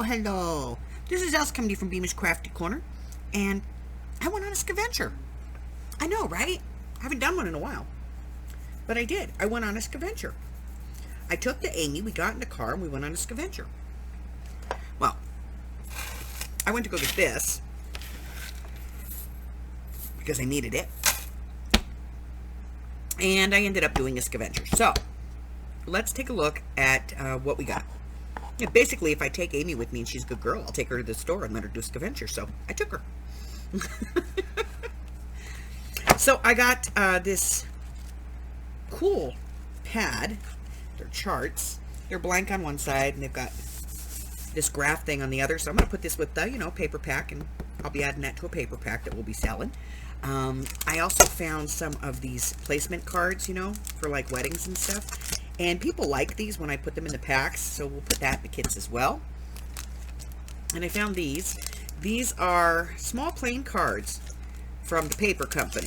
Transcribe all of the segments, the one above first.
Hello. This is Els coming to you from Beamish Crafty Corner, and I went on a scaventure. I know, right? I haven't done one in a while, but I did. I went on a scaventure. I took the Amy, we got in the car, and we went on a scaventure. Well, I went to go get this because I needed it, and I ended up doing a scaventure. So, let's take a look at what we got. Yeah, basically, if I take Amy with me and she's a good girl, I'll take her to the store and let her do a scavenger. So I took her. So I got this cool pad. They're charts. They're blank on one side, and they've got this graph thing on the other. So I'm going to put this with the, paper pack, and I'll be adding that to a paper pack that we'll be selling. I also found some of these placement cards, for like weddings and stuff. And people like these when I put them in the packs, so we'll put that in the kits as well. And I found these. These are small plain cards from the paper company.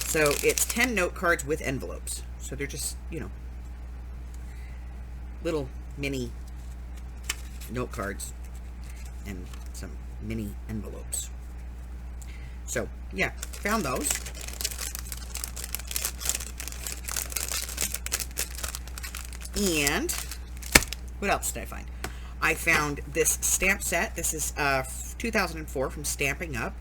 So it's 10 note cards with envelopes. So they're just, little mini note cards and some mini envelopes. So, yeah, found those. And what else did I find? I found this stamp set. This is 2004 from Stamping Up.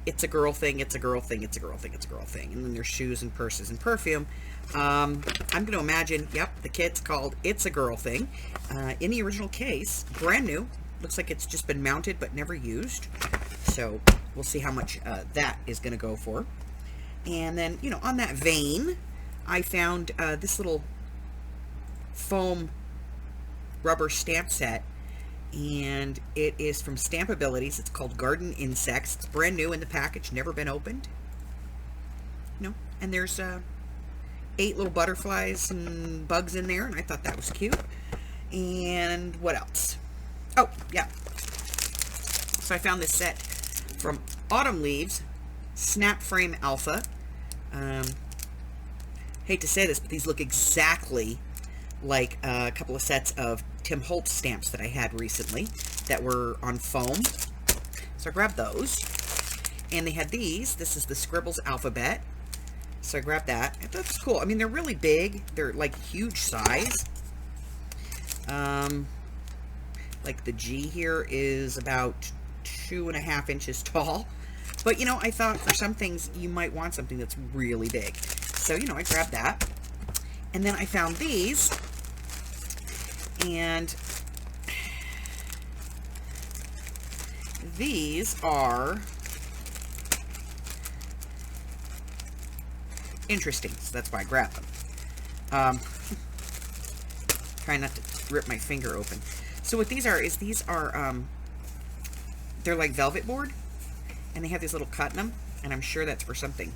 It's a girl thing, it's a girl thing, it's a girl thing, it's a girl thing. And then there's shoes and purses and perfume. I'm going to imagine, the kit's called It's a Girl Thing. In the original case, brand new. Looks like it's just been mounted but never used. So we'll see how much that is going to go for. And then, on that vein, I found this little foam rubber stamp set, and it is from Stampabilities. It's called Garden Insects. It's brand new in the package, never been opened. And there's 8 little butterflies and bugs in there, and I thought that was cute. And what else? Oh, yeah. So I found this set from Autumn Leaves, Snap Frame Alpha. Hate to say this, but these look exactly like a couple of sets of Tim Holtz stamps that I had recently that were on foam. So I grabbed those. And they had these. This is the Scribbles Alphabet. So I grabbed that. I thought it was cool. I mean, they're really big. They're like huge size. Like the G here is about 2.5 inches tall. But, I thought for some things you might want something that's really big. So, I grabbed that. And then I found these. And these are interesting, so that's why I grabbed them. Try not to rip my finger open. So what these are is they're like velvet board, and they have this little cut in them, and I'm sure that's for something,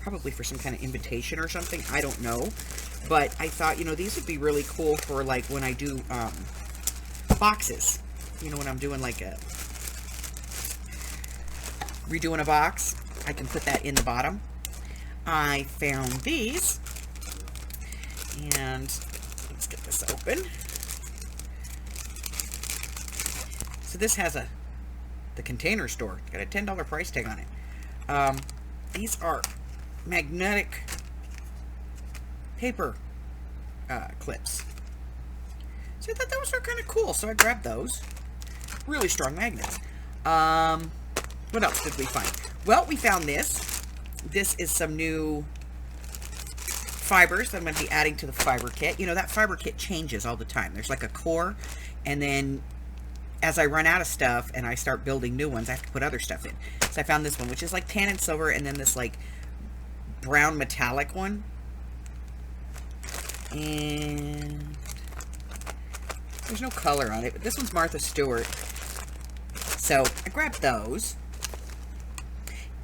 probably for some kind of invitation or something. I don't know. But I thought, these would be really cool for, like, when I do boxes. When I'm doing, like, redoing a box, I can put that in the bottom. I found these. And let's get this open. So this has the Container Store. It's got a $10 price tag on it. These are magnetic paper clips. So I thought those were kind of cool, so I grabbed those. Really strong magnets. What else did we find? Well, we found this. This is some new fibers that I'm going to be adding to the fiber kit. That fiber kit changes all the time. There's like a core, and then as I run out of stuff and I start building new ones, I have to put other stuff in. So I found this one, which is like tan and silver, and then this like brown metallic one. And there's no color on it, but this one's Martha Stewart. So I grabbed those.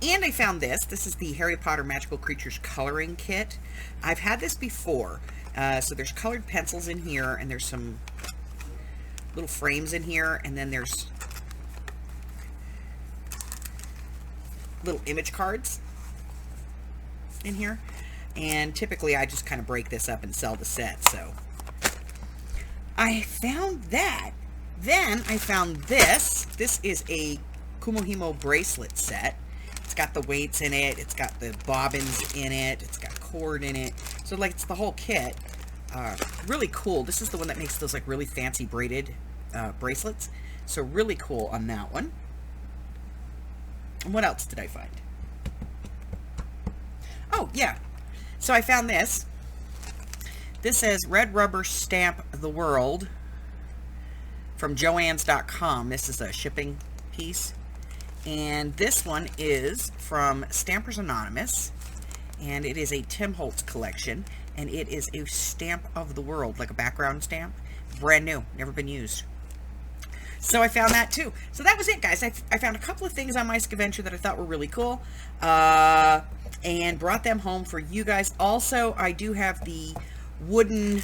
And I found this. This is the Harry Potter Magical Creatures Coloring Kit. I've had this before. So there's colored pencils in here, and there's some little frames in here, and then there's little image cards in here. And typically I just kind of break this up and sell the set. So I found that Then I found this. This is a Kumohimo bracelet set. It's got the weights in it. It's got the bobbins in it. It's got cord in it. So like it's the whole kit. Really cool. This is the one that makes those like really fancy braided bracelets. So really cool on that one. And what else did I find? Oh, yeah. So I found this. This says Red Rubber Stamp the World from Joann's.com. This is a shipping piece. And this one is from Stampers Anonymous. And it is a Tim Holtz collection. And it is a stamp of the world, like a background stamp. Brand new, never been used. So I found that too. So that was it, guys. I found a couple of things on my Scaventure that I thought were really cool. And brought them home for you guys. Also, I do have the wooden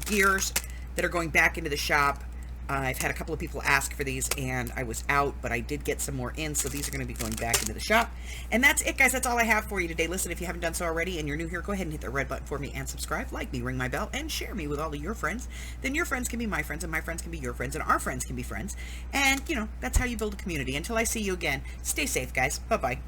gears that are going back into the shop. I've had a couple of people ask for these, and I was out, but I did get some more in, so these are going to be going back into the shop. And that's it, guys. That's all I have for you today. Listen, if you haven't done so already and you're new here, go ahead and hit the red button for me and subscribe, like me, ring my bell, and share me with all of your friends. Then your friends can be my friends, and my friends can be your friends, and our friends can be friends. And, you know, that's how you build a community. Until I see you again, stay safe, guys. Bye-bye.